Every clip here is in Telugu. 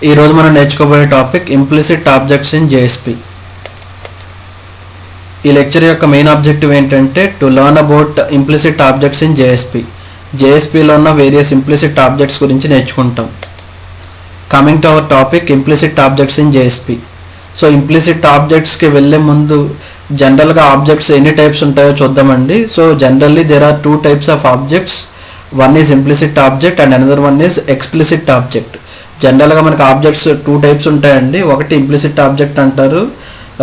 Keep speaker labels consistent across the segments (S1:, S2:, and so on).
S1: ఈరోజు మనం నేర్చుకోబోయే topic implicit objects in JSP. ఈ లెక్చర్ యొక్క మెయిన్ ఆబ్జెక్టివ్ ఏంటంటే to learn about implicit objects in JSP. జేఎస్పీలో ఉన్న వేరియస్ ఇంప్లిసిట్ ఆబ్జెక్ట్స్ గురించి నేర్చుకుంటాం. Coming to our topic implicit objects in JSP. So implicit ఆబ్జెక్ట్స్కి వెళ్ళే ముందు జనరల్గా ఆబ్జెక్ట్స్ ఎన్ని టైప్స్ ఉంటాయో చూద్దామండి. So generally there are two types of objects. One is implicit object and another one is explicit object. జనరల్గా మనకు ఆబ్జెక్ట్స్ టూ టైప్స్ ఉంటాయండి. ఒకటి ఇంప్లిసిట్ ఆబ్జెక్ట్ అంటారు,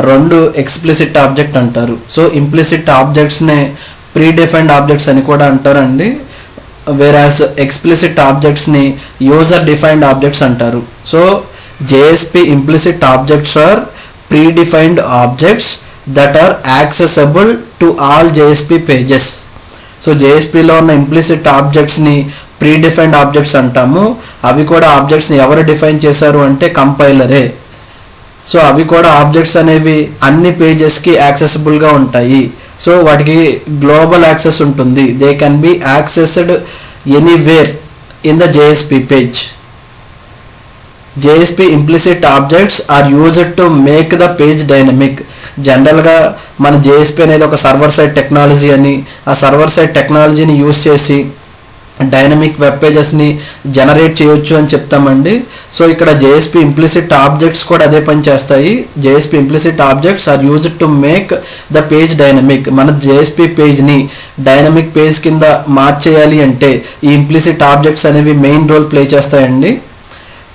S1: రెండు ఎక్స్ప్లిసిట్ ఆబ్జెక్ట్ అంటారు. సో ఇంప్లిసిట్ ఆబ్జెక్ట్స్నే ప్రీ డిఫైన్డ్ ఆబ్జెక్ట్స్ అని కూడా అంటారండి. వేరాస్ ఎక్స్ప్లిసిట్ ఆబ్జెక్ట్స్ని యూజర్ డిఫైన్డ్ ఆబ్జెక్ట్స్ అంటారు. So JSP implicit objects are predefined objects that are accessible to all JSP pages. So జేఎస్పీలో ఉన్న ఇంప్లిసిట్ ఆబ్జెక్ట్స్ని ప్రీ డిఫైన్డ్ ఆబ్జెక్ట్స్ అంటాము. అవి కూడా ఆబ్జెక్ట్స్ని ఎవరు డిఫైన్ చేశారు అంటే కంపైలరే. సో అవి కూడా ఆబ్జెక్ట్స్ అనేవి అన్ని పేజెస్కి యాక్సెసిబుల్గా ఉంటాయి. సో వాటికి గ్లోబల్ యాక్సెస్ ఉంటుంది. They can be accessed anywhere in the JSP page. JSP implicit objects are used to make the page dynamic. జనరల్గా మన JSP అనేది ఒక సర్వర్ సైడ్ టెక్నాలజీ అని, ఆ సర్వర్ సైడ్ టెక్నాలజీని యూజ్ చేసి డైనమిక్ వెబ్ పేజెస్ని జనరేట్ చేయొచ్చు అని చెప్తామండి. సో ఇక్కడ JSP ఇంప్లిసిట్ ఆబ్జెక్ట్స్ కూడా అదే పని చేస్తాయి. JSP implicit objects are used to make the page dynamic. మన JSP పేజ్ని డైనమిక్ పేజ్ కింద మార్చేయాలి అంటే ఈ ఇంప్లిసిట్ ఆబ్జెక్ట్స్ అనేవి మెయిన్ రోల్ ప్లే చేస్తాయండి.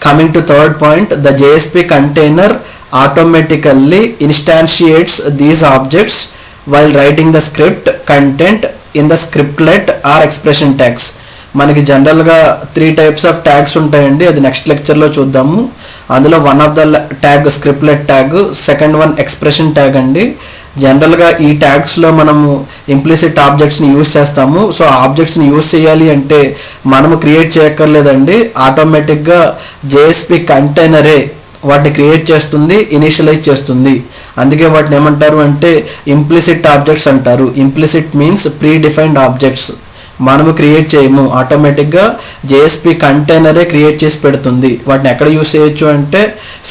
S1: Coming to third point, the JSP container automatically instantiates these objects while writing the script content in the scriptlet or expression tags. మనకి జనరల్గా 3 types ఆఫ్ ట్యాగ్స్ ఉంటాయండి. అది నెక్స్ట్ లెక్చర్లో చూద్దాము. అందులో one of the tag scriptlet tag, second one expression tag అండి. జనరల్గా ఈ ట్యాగ్స్లో మనము ఇంప్లిసిట్ ఆబ్జెక్ట్స్ని యూజ్ చేస్తాము. సో ఆబ్జెక్ట్స్ని యూజ్ చేయాలి అంటే మనము క్రియేట్ చేయక్కర్లేదండి. ఆటోమేటిక్గా జేఎస్పీ కంటైనరే వాటిని క్రియేట్ చేస్తుంది, ఇనిషియలైజ్ చేస్తుంది. అందుకే వాటిని ఏమంటారు అంటే ఇంప్లిసిట్ ఆబ్జెక్ట్స్ అంటారు. Implicit means pre defined objects. మనము క్రియేట్ చేయము, ఆటోమేటిక్గా జేఎస్పీ కంటైనరే క్రియేట్ చేసి పెడుతుంది. వాటిని ఎక్కడ యూజ్ చేయొచ్చు అంటే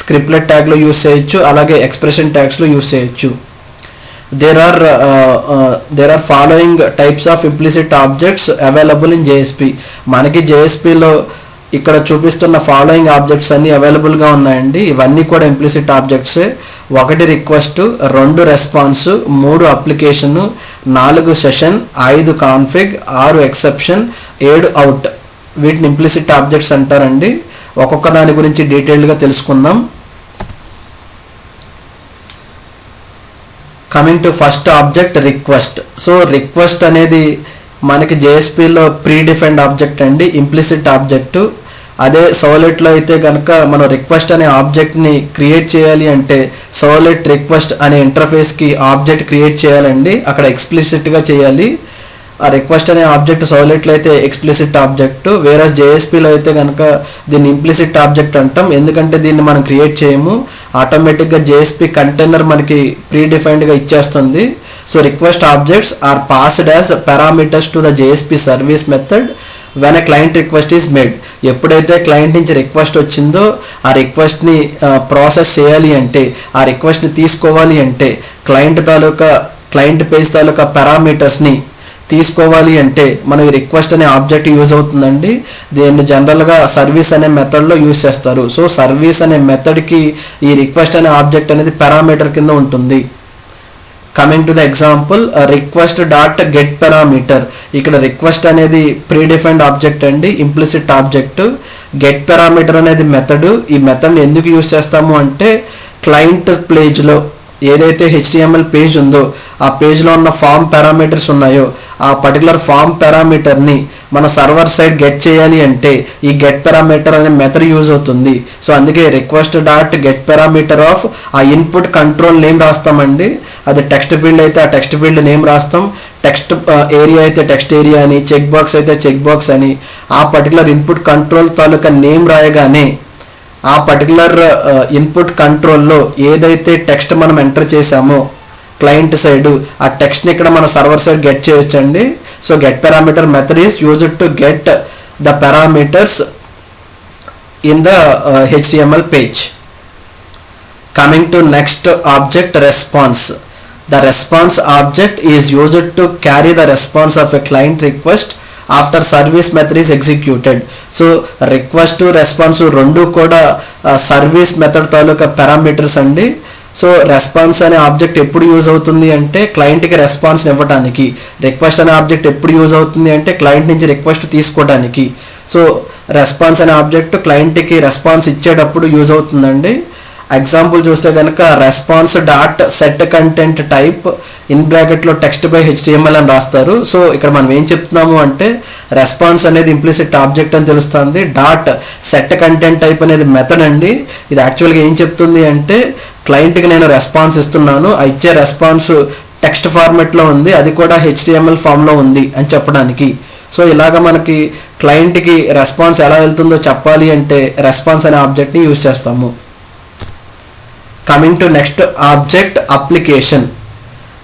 S1: స్క్రిప్ట్లెట్ ట్యాగ్లో యూజ్ చేయొచ్చు, అలాగే ఎక్స్ప్రెషన్ ట్యాగ్స్లో యూజ్ చేయొచ్చు. there are following types of implicit objects available in JSP. మనకి JSPలో ఇక్కడ చూపిస్తున్న ఫాలోయింగ్ ఆబ్జెక్ట్స్ అన్ని అవైలబుల్గా ఉన్నాయండి. ఇవన్నీ కూడా ఇంప్లిసిట్ ఆబ్జెక్ట్సే. 1 request, 2 response, 3 application, 4 session, 5 config, 6 exception, 7 out. వీటిని ఇంప్లిసిట్ ఆబ్జెక్ట్స్ అంటారండి. ఒక్కొక్క దాని గురించి డీటెయిల్డ్గా తెలుసుకుందాం. Coming to first object request. So request అనేది మనకి జేఎస్పీలో ప్రీ డిఫైన్డ్ ఆబ్జెక్ట్ అండి, ఇంప్లిసిట్ ఆబ్జెక్ట్. అదే సర్వ్లెట్లో అయితే కనుక మనం రిక్వెస్ట్ అనే ఆబ్జెక్ట్ని క్రియేట్ చేయాలి అంటే సర్వ్లెట్ రిక్వెస్ట్ అనే ఇంటర్ఫేస్కి ఆబ్జెక్ట్ క్రియేట్ చేయాలండి. అక్కడ ఎక్స్ప్లిసిట్గా చేయాలి. ఆ రిక్వెస్ట్ అనే ఆబ్జెక్ట్ సర్వ్లెట్లో అయితే ఎక్స్ప్లిసిట్ ఆబ్జెక్ట్, వేరే జేఎస్పీలో అయితే కనుక దీన్ని ఇంప్లిసిట్ ఆబ్జెక్ట్ అంటాం. ఎందుకంటే దీన్ని మనం క్రియేట్ చేయము, ఆటోమేటిక్గా జేఎస్పీ కంటైనర్ మనకి ప్రీ డిఫైన్డ్గా ఇచ్చేస్తుంది. So request objects are passed as parameters to the JSP service method when a client request is made. ఎప్పుడైతే క్లయింట్ నుంచి రిక్వెస్ట్ వచ్చిందో ఆ రిక్వెస్ట్ని ప్రాసెస్ చేయాలి అంటే, ఆ రిక్వెస్ట్ని తీసుకోవాలి అంటే క్లయింట్ పేజ్ తాలూకా పారామీటర్స్ని తీసుకోవాలి అంటే మనం ఈ రిక్వెస్ట్ అనే ఆబ్జెక్ట్ యూజ్ అవుతుందండి. దీన్ని జనరల్గా సర్వీస్ అనే మెథడ్లో యూజ్ చేస్తారు. సో సర్వీస్ అనే మెథడ్కి ఈ రిక్వెస్ట్ అనే ఆబ్జెక్ట్ అనేది పారామీటర్ కింద ఉంటుంది. Coming to the example, request dot get parameter. ఇక్కడ రిక్వెస్ట్ అనేది ప్రీ డిఫైన్డ్ ఆబ్జెక్ట్ అండి, ఇంప్లిసిట్ ఆబ్జెక్ట్. గెట్ పారామీటర్ అనేది మెథడ్. ఈ మెథడ్ని ఎందుకు యూజ్ చేస్తాము అంటే క్లయింట్ పేజ్లో ఏదైతే HTML పేజ్ ఉందో ఆ పేజ్లో ఉన్న ఫామ్ పారామీటర్స్ ఉన్నాయో ఆ పర్టికులర్ ఫామ్ పారామీటర్ని మన సర్వర్ సైడ్ గెట్ చేయాలి అంటే ఈ గెట్ పారామీటర్ అనే మెథడ్ యూజ్ అవుతుంది. సో అందుకే request dot get parameter of ఆ ఇన్పుట్ కంట్రోల్ నేమ్ రాస్తామండి. అది టెక్స్ట్ ఫీల్డ్ అయితే ఆ టెక్స్ట్ ఫీల్డ్ నేమ్ రాస్తాం, టెక్స్ట్ ఏరియా అయితే టెక్స్ట్ ఏరియా అని, చెక్ బాక్స్ అయితే చెక్ బాక్స్ అని. ఆ పర్టికులర్ ఇన్పుట్ కంట్రోల్ తాలూకా నేమ్ రాయగానే ఆ పర్టికులర్ ఇన్పుట్ కంట్రోల్లో ఏదైతే టెక్స్ట్ మనం ఎంటర్ చేసామో క్లయింట్ సైడ్ ఆ టెక్స్ట్ని ఇక్కడ మన సర్వర్ సైడ్ గెట్ చేయొచ్చండి. So get parameter method is used to get the parameters in the HTML page. Coming to next object, response. The response object is used to carry the response of a client request after service method is executed. So request to response రెండు కూడా సర్వీస్ మెథడ్ తాలూకా పారామీటర్స్ అండి. సో రెస్పాన్స్ అనే ఆబ్జెక్ట్ ఎప్పుడు యూజ్ అవుతుంది అంటే క్లయింట్కి రెస్పాన్స్ ఇవ్వడానికి, రిక్వెస్ట్ అనే ఆబ్జెక్ట్ ఎప్పుడు యూజ్ అవుతుంది అంటే క్లయింట్ నుంచి రిక్వెస్ట్ తీసుకోవడానికి. సో రెస్పాన్స్ అనే ఆబ్జెక్ట్ క్లయింట్కి రెస్పాన్స్ ఇచ్చేటప్పుడు యూజ్ అవుతుందండి. ఎగ్జాంపుల్ చూస్తే కనుక response dot set content type in బ్రాకెట్లో టెక్స్ట్ బై HTML అని రాస్తారు. సో ఇక్కడ మనం ఏం చెప్తున్నాము అంటే రెస్పాన్స్ అనేది ఇంప్లిసిట్ ఆబ్జెక్ట్ అని తెలుస్తుంది. డాట్ సెట్ కంటెంట్ టైప్ అనేది మెథడ్ అండి. ఇది యాక్చువల్గా ఏం చెప్తుంది అంటే క్లయింట్కి నేను రెస్పాన్స్ ఇస్తున్నాను, ఇచ్చే రెస్పాన్స్ టెక్స్ట్ ఫార్మెట్లో ఉంది, అది కూడా HTML ఫామ్లో ఉంది అని చెప్పడానికి. సో ఇలాగ మనకి క్లయింట్కి రెస్పాన్స్ ఎలా వెళ్తుందో చెప్పాలి అంటే రెస్పాన్స్ అనే ఆబ్జెక్ట్ని యూజ్ చేస్తాము. Coming to next object, application.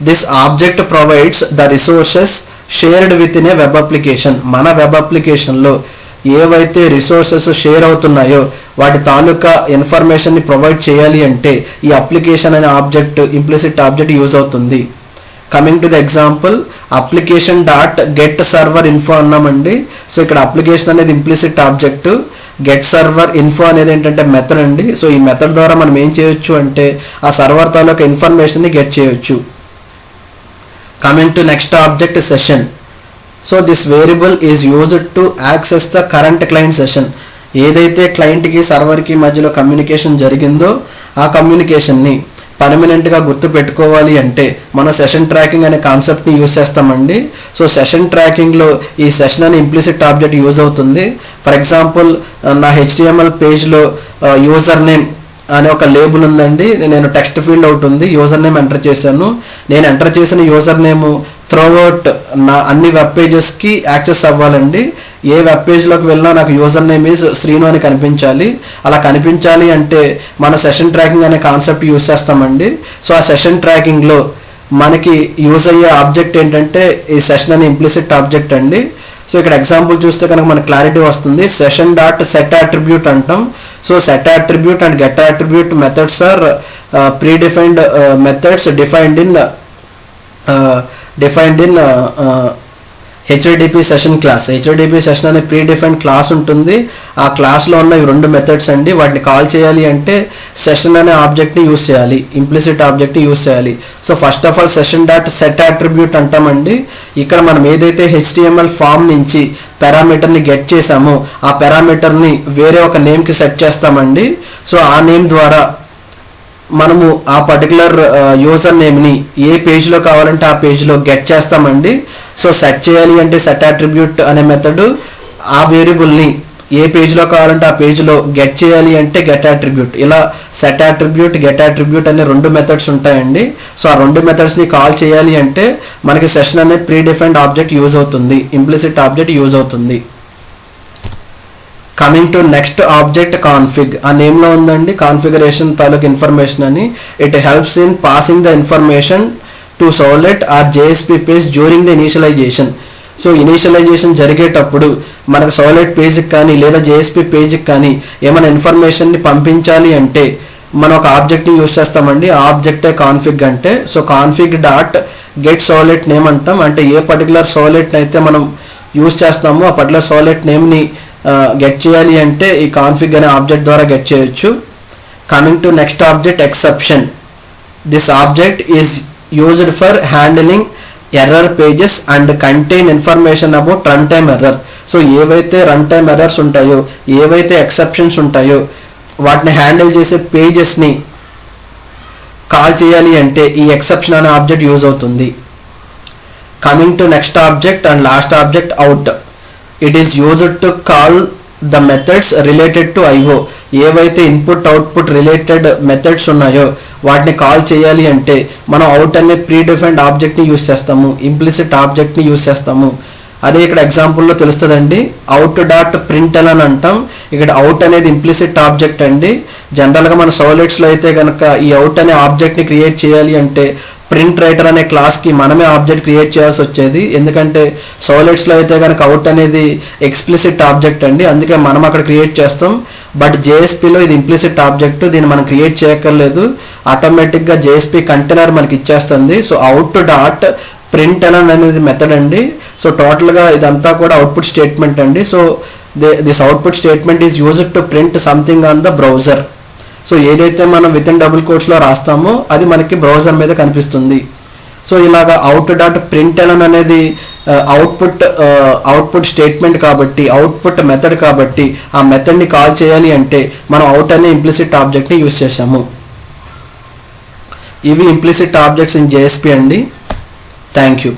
S1: This object provides the resources shared within a web application. మన వెబ్ అప్లికేషన్లో ఏవైతే రిసోర్సెస్ షేర్ అవుతున్నాయో వాటి తాలూకా ఇన్ఫర్మేషన్ని ప్రొవైడ్ చేయాలి అంటే ఈ అప్లికేషన్ అనే ఆబ్జెక్ట్ ఇంప్లిసిట్ ఆబ్జెక్ట్ యూజ్ అవుతుంది. Coming to the example, application dot get server info అన్నామండి. సో ఇక్కడ అప్లికేషన్ అనేది implicit object, get server info అనేది ఏంటంటే మెథడ్ అండి. సో ఈ మెథడ్ ద్వారా మనం ఏం చేయొచ్చు అంటే ఆ సర్వర్ తాలూకా ఇన్ఫర్మేషన్ని గెట్ చేయొచ్చు. Coming to next object, session. So this variable is used to access the current client session. ఏదైతే క్లయింట్కి సర్వర్కి మధ్యలో కమ్యూనికేషన్ జరిగిందో ఆ కమ్యూనికేషన్ని పర్మనెంట్గా గుర్తు పెట్టుకోవాలి అంటే మనం సెషన్ ట్రాకింగ్ అనే కాన్సెప్ట్ని యూజ్ చేస్తామండి. సో సెషన్ ట్రాకింగ్లో ఈ సెషన్ అనే ఇంప్లిసిట్ ఆబ్జెక్ట్ యూజ్ అవుతుంది. ఫర్ ఎగ్జాంపుల్ నా HTML పేజ్లో యూజర్ నేమ్ అనే ఒక లేబుల్ ఉందండి. నేను టెక్స్ట్ ఫీల్డ్ ఒకటి ఉంది, యూజర్ నేమ్ ఎంటర్ చేశాను. నేను ఎంటర్ చేసిన యూజర్ నేమ్ త్రూఅవుట్ నా అన్ని వెబ్ పేజెస్కి యాక్సెస్ అవ్వాలండి. ఏ వెబ్ పేజ్లోకి వెళ్ళినా నాకు యూజర్ నేమ్ ఈజ్ శ్రీను అని కనిపించాలి. అలా కనిపించాలి అంటే మనం సెషన్ ట్రాకింగ్ అనే కాన్సెప్ట్ యూజ్ చేస్తామండి. సో ఆ సెషన్ ట్రాకింగ్లో మనకి యూజ్ అయ్యే ఆబ్జెక్ట్ ఏంటంటే ఈ సెషన్ అనే ఇంప్లిసిట్ ఆబ్జెక్ట్ అండి. సో ఇక్కడ ఎగ్జాంపుల్ చూస్తే కనుక మనకు క్లారిటీ వస్తుంది. సెషన్ డాట్ సెట్ అట్రిబ్యూట్ అంటాం. So set attribute and get attribute methods are predefined methods defined in HTTP session class. HTTP session అనే ప్రీ డిఫైన్డ్ క్లాస్ ఉంటుంది. ఆ క్లాస్లో ఉన్న ఈ రెండు మెథడ్స్ అండి. వాటిని కాల్ చేయాలి అంటే సెషన్ అనే ఆబ్జెక్ట్ని యూజ్ చేయాలి, ఇంప్లిసిట్ ఆబ్జెక్ట్ని యూజ్ చేయాలి. So first of all session dot set attribute అంటామండి. ఇక్కడ మనం ఏదైతే HTML ఫామ్ నుంచి పారామీటర్ని గెట్ చేసామో ఆ పారామీటర్ని వేరే ఒక నేమ్కి సెట్ చేస్తామండి. సో ఆ నేమ్ ద్వారా మనము ఆ పర్టికులర్ యూజర్ నేమ్ని ఏ పేజ్లో కావాలంటే ఆ పేజ్లో గెట్ చేస్తామండి. సో సెట్ చేయాలి అంటే సెట్ అట్రిబ్యూట్ అనే మెథడ్ ఆ వేరియబుల్ని ఏ పేజ్లో కావాలంటే ఆ పేజ్లో గెట్ చేయాలి అంటే గెట్ అట్రిబ్యూట్. ఇలా సెట్ అట్రిబ్యూట్, గెట్ అట్రిబ్యూట్ అనే రెండు మెథడ్స్ ఉంటాయండి. సో ఆ రెండు మెథడ్స్ని కాల్ చేయాలి అంటే మనకి సెషన్ అనే ప్రీ డిఫైన్డ్ ఆబ్జెక్ట్ యూజ్ అవుతుంది, ఇంప్లిసిట్ ఆబ్జెక్ట్ యూజ్ అవుతుంది. Coming to next object, config. ఆ నేమ్లో ఉందండి కాన్ఫిగరేషన్ తాలూకు ఇన్ఫర్మేషన్ అని. It helps in passing the information to servlet or JSP page during the initialization. So initialization జరిగేటప్పుడు మనకు సోలెట్ పేజ్కి కానీ లేదా JSP పేజ్కి కానీ ఏమైనా ఇన్ఫర్మేషన్ని పంపించాలి అంటే మనం ఒక ఆబ్జెక్ట్ని యూజ్ చేస్తామండి. ఆ ఆబ్జెక్టే కాన్ఫిగ్ అంటే. So config dot get servlet name అంటాం. అంటే ఏ పర్టికులర్ సోలెట్ని అయితే మనం యూజ్ చేస్తామో ఆ పర్టికులర్ సోలెట్ నేమ్ని గెట్ చేయాలి అంటే ఈ కాన్ఫిగ్ అనే ఆబ్జెక్ట్ ద్వారా గెట్ చేయొచ్చు. Coming to next object, exception. This object is used for handling error pages and contain information about run time error. So ఏవైతే రన్ టైమ్ ఎర్రర్స్ ఉంటాయో, ఏవైతే ఎక్సెప్షన్స్ ఉంటాయో వాటిని హ్యాండిల్ చేసే పేజెస్ని కాల్ చేయాలి అంటే ఈ ఎక్సెప్షన్ అనే ఆబ్జెక్ట్ యూజ్ అవుతుంది. Coming to next object and last object, out. It is used to call the methods related to IO. ఏవైతే ఇన్పుట్ అవుట్పుట్ రిలేటెడ్ మెథడ్స్ ఉన్నాయో వాటిని కాల్ చేయాలి అంటే మనం అవుట్ అనే ప్రీ డిఫైన్డ్ ఆబ్జెక్ట్ని యూజ్ చేస్తాము, ఇంప్లిసిట్ ఆబ్జెక్ట్ని యూజ్ చేస్తాము. అదే ఇక్కడ ఎగ్జాంపుల్లో తెలుస్తుందండి. అవుట్ డాట్ ప్రింట్ఎల్ అని అంటాం. ఇక్కడ అవుట్ అనేది ఇంప్లిసిట్ ఆబ్జెక్ట్ అండి. జనరల్గా మన సర్వ్లెట్స్లో అయితే కనుక ఈ అవుట్ అనే ఆబ్జెక్ట్ని క్రియేట్ చేయాలి అంటే ప్రింట్ రైటర్ అనే క్లాస్కి మనమే ఆబ్జెక్ట్ క్రియేట్ చేయాల్సి వచ్చేది. ఎందుకంటే సర్వ్లెట్స్లో అయితే కనుక అవుట్ అనేది ఎక్స్ప్లిసిట్ ఆబ్జెక్ట్ అండి, అందుకే మనం అక్కడ క్రియేట్ చేస్తాం. బట్ జేఎస్పీలో ఇది ఇంప్లిసిట్ ఆబ్జెక్ట్, దీన్ని మనం క్రియేట్ చేయక్కర్లేదు. ఆటోమేటిక్గా జేఎస్పీ కంటైనర్ మనకి ఇచ్చేస్తుంది. సో అవుట్ డాట్ ప్రింట్ఎల్ అనేది మెథడ్ అండి. సో టోటల్గా ఇదంతా కూడా అవుట్పుట్ స్టేట్మెంట్ అండి. So this output statement is used to print something on the browser. So ఏదైతే మనం విత్ ఇన్ డబుల్ కోట్స్లో రాస్తామో అది మనకి బ్రౌజర్ మీద కనిపిస్తుంది. సో ఇలాగా అవుట్ డాట్ ప్రింట్ఎల్ అనేది అవుట్పుట్ స్టేట్మెంట్ కాబట్టి, అవుట్పుట్ మెథడ్ కాబట్టి ఆ మెథడ్ని కాల్ చేయాలి అంటే మనం అవుట్ అనే ఇంప్లిసిట్ ఆబ్జెక్ట్ని యూజ్ చేసాము. ఇవి ఇంప్లిసిట్ ఆబ్జెక్ట్స్ ఇన్ జేఎస్పీ అండి. Thank you.